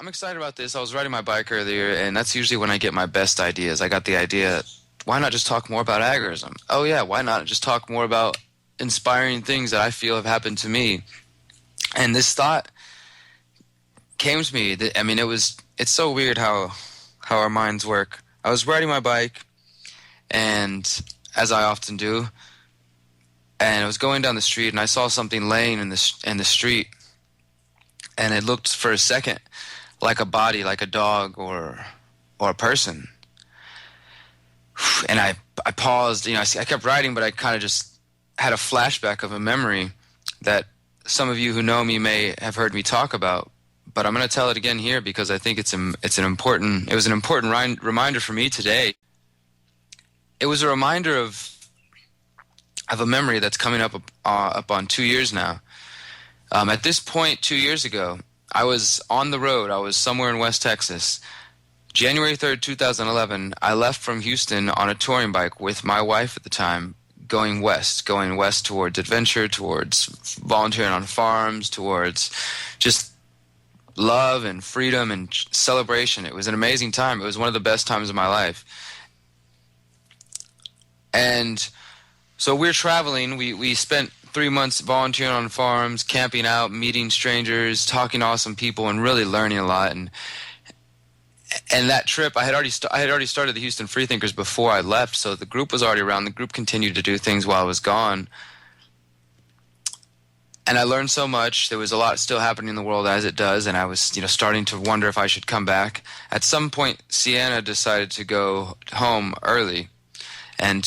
I'm excited about this. I was riding my bike earlier, and that's usually when I get my best ideas. I got the idea, why not just talk more about agorism? Oh yeah, why not just talk more about inspiring things that I feel have happened to me? And this thought came to me. I mean, it's so weird how our minds work. I was riding my bike, and as I often do, and I was going down the street, and I saw something laying in the street, and it looked for a second like a body, like a dog or a person. And I paused. I kept riding, but I kind of just had a flashback of a memory that some of you who know me may have heard me talk about. But I'm going to tell it again here because I think it was an important reminder for me today. It was a reminder of a memory that's coming up on 2 years now. At this point, 2 years ago, I was on the road. I was somewhere in West Texas. January 3rd, 2011, I left from Houston on a touring bike with my wife at the time, going west towards adventure, towards volunteering on farms, towards just love and freedom and celebration. It was an amazing time. It was one of the best times of my life. And so we're traveling. We spent 3 months volunteering on farms, camping out, meeting strangers, talking to awesome people, and really learning a lot. And that trip, I had already started the Houston Freethinkers before I left, so the group was already around. The group continued to do things while I was gone. And I learned so much. There was a lot still happening in the world as it does, and I was starting to wonder if I should come back. At some point, Sienna decided to go home early, and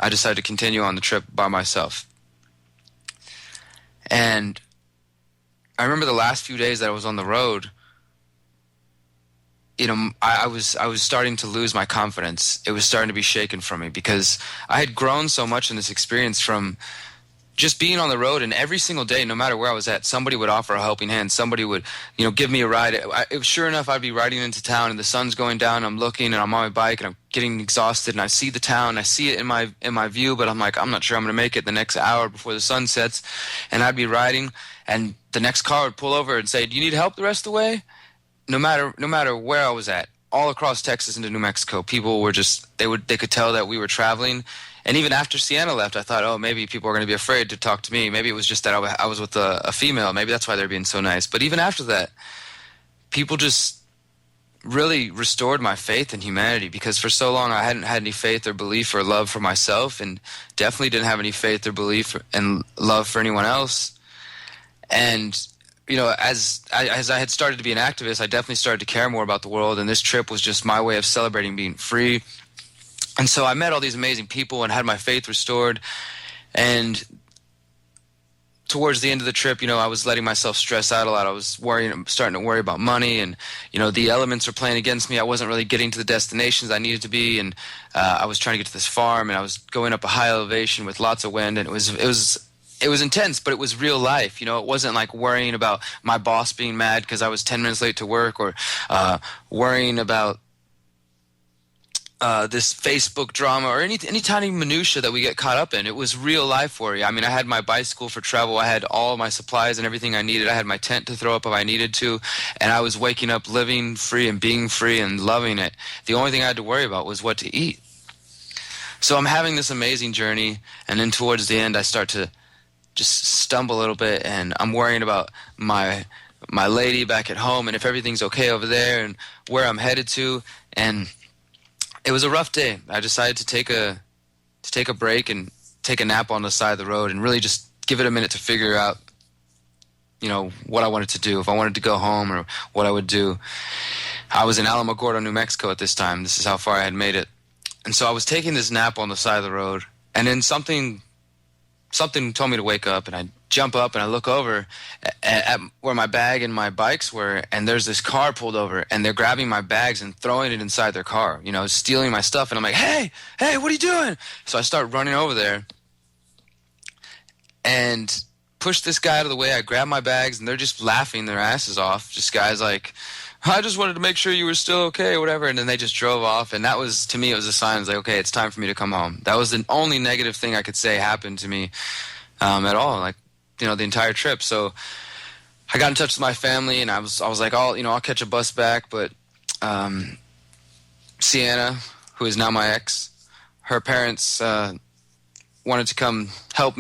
I decided to continue on the trip by myself. And I remember the last few days that I was on the road, I was starting to lose my confidence. It was starting to be shaken from me because I had grown so much in this experience from just being on the road, and every single day, no matter where I was at, somebody would offer a helping hand. Somebody would, give me a ride. Sure enough, I'd be riding into town, and the sun's going down. I'm looking, and I'm on my bike, and I'm getting exhausted, and I see the town. I see it in my view, but I'm like, I'm not sure I'm going to make it the next hour before the sun sets. And I'd be riding, and the next car would pull over and say, "Do you need help the rest of the way?" No matter where I was at, all across Texas into New Mexico, people were just they could tell that we were traveling. And even after Sienna left, I thought, oh, maybe people are going to be afraid to talk to me. Maybe it was just that I was with a female. Maybe that's why they're being so nice. But even after that, people just really restored my faith in humanity, because for so long I hadn't had any faith or belief or love for myself, and definitely didn't have any faith or belief and love for anyone else. And as I had started to be an activist, I definitely started to care more about the world, and this trip was just my way of celebrating being free. And so I met all these amazing people and had my faith restored. And towards the end of the trip, I was letting myself stress out a lot. I was starting to worry about money, and the elements were playing against me. I wasn't really getting to the destinations I needed to be, and I was trying to get to this farm, and I was going up a high elevation with lots of wind, and it was intense, but it was real life. It wasn't like worrying about my boss being mad because I was 10 minutes late to work, or worrying about this Facebook drama, or any tiny minutia that we get caught up in. It was real life worry. I mean, I had my bicycle for travel. I had all my supplies and everything I needed. I had my tent to throw up if I needed to, and I was waking up living free and being free and loving it. The only thing I had to worry about was what to eat. So I'm having this amazing journey, and then towards the end I start to just stumble a little bit, and I'm worrying about my lady back at home, and if everything's okay over there, and where I'm headed to. And it was a rough day. I decided to take a break and take a nap on the side of the road, and really just give it a minute to figure out, what I wanted to do, if I wanted to go home or what I would do. I was in Alamogordo, New Mexico at this time. This is how far I had made it. And so I was taking this nap on the side of the road, and then something told me to wake up, and I jump up and I look over at where my bag and my bikes were, and there's this car pulled over, and they're grabbing my bags and throwing it inside their car, stealing my stuff. And I'm like, hey, what are you doing? So I start running over there and push this guy out of the way. I grab my bags, and they're just laughing their asses off. Just guys like, I just wanted to make sure you were still okay or whatever. And then they just drove off. And that was, to me, it was a sign. I was like, okay, it's time for me to come home. That was the only negative thing I could say happened to me at all, the entire trip. So I got in touch with my family, and I was like, I'll catch a bus back. But Sienna, who is now my ex, her parents wanted to come help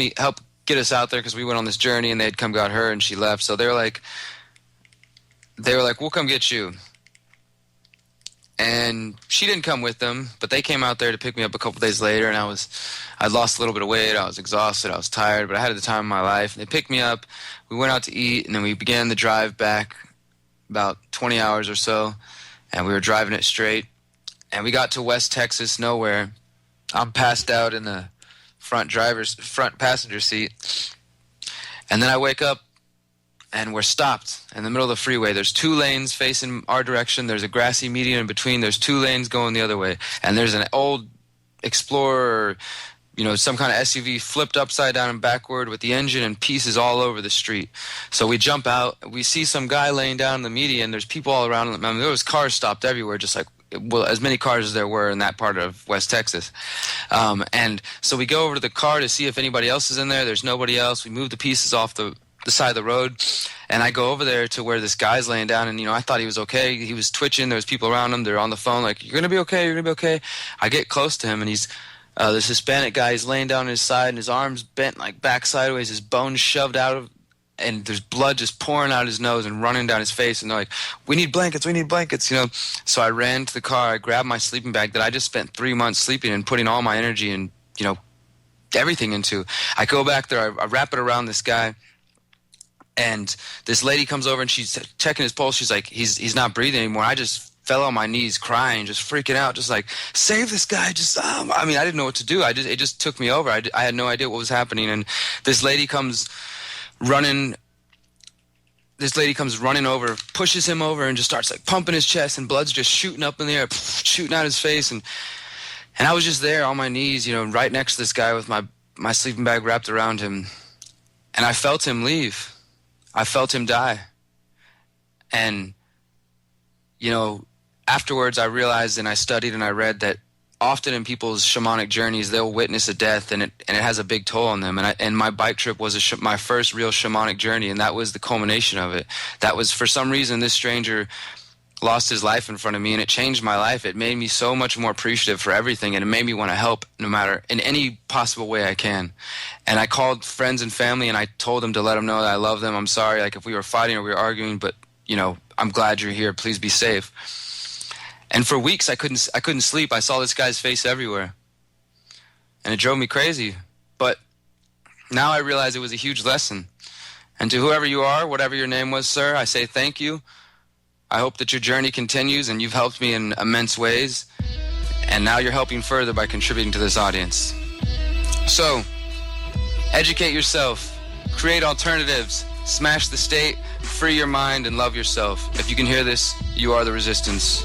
get us out there because we went on this journey, and they had come got her, and she left. So they were like, we'll come get you. And she didn't come with them, but they came out there to pick me up a couple days later, and I'd lost a little bit of weight. I was exhausted. I was tired, but I had the time of my life. And they picked me up. We went out to eat, and then we began the drive back about 20 hours or so, and we were driving it straight. And we got to West Texas, nowhere. I'm passed out in the front passenger seat. And then I wake up, and we're stopped in the middle of the freeway. There's 2 lanes facing our direction. There's a grassy median in between. There's 2 lanes going the other way. And there's an old Explorer, some kind of SUV flipped upside down and backward with the engine and pieces all over the street. So we jump out. We see some guy laying down in the median. There's people all around him. I mean, there was cars stopped everywhere, just like, well, as many cars as there were in that part of West Texas. And so we go over to the car to see if anybody else is in there. There's nobody else. We move the pieces off the side of the road, and I go over there to where this guy's laying down, and I thought he was okay. He was twitching. There was people around him. They're on the phone like, you're gonna be okay, you're gonna be okay. I get close to him, and he's this Hispanic guy. He's laying down on his side, and his arms bent like back sideways, his bones shoved out of, and there's blood just pouring out his nose and running down his face, and they're like, we need blankets, So I ran to the car. I grabbed my sleeping bag that I just spent 3 months sleeping and putting all my energy and everything into. I go back there. I wrap it around this guy. And this lady comes over, and she's checking his pulse. She's like, he's not breathing anymore. I just fell on my knees crying, just freaking out, just like, save this guy. I didn't know what to do. It just took me over. I had no idea what was happening. And this lady comes running over, pushes him over, and just starts like pumping his chest, and blood's just shooting up in the air, shooting out his face. And I was just there on my knees, right next to this guy with my sleeping bag wrapped around him. And I felt him leave. I felt him die. And, afterwards I realized, and I studied and I read that often in people's shamanic journeys, they'll witness a death, and it has a big toll on them. And my bike trip was my first real shamanic journey, and that was the culmination of it. That was, for some reason, this stranger lost his life in front of me, and it changed my life. It made me so much more appreciative for everything, and it made me want to help no matter in any possible way I can. And I called friends and family, and I told them to let them know that I love them. I'm sorry, like if we were fighting or we were arguing, but I'm glad you're here. Please be safe. And for weeks I couldn't sleep. I saw this guy's face everywhere, and it drove me crazy. But now I realize it was a huge lesson. And to whoever you are, whatever your name was, sir, I say thank you. I hope that your journey continues, and you've helped me in immense ways. And now you're helping further by contributing to this audience. So, educate yourself, create alternatives, smash the state, free your mind, and love yourself. If you can hear this, you are the resistance.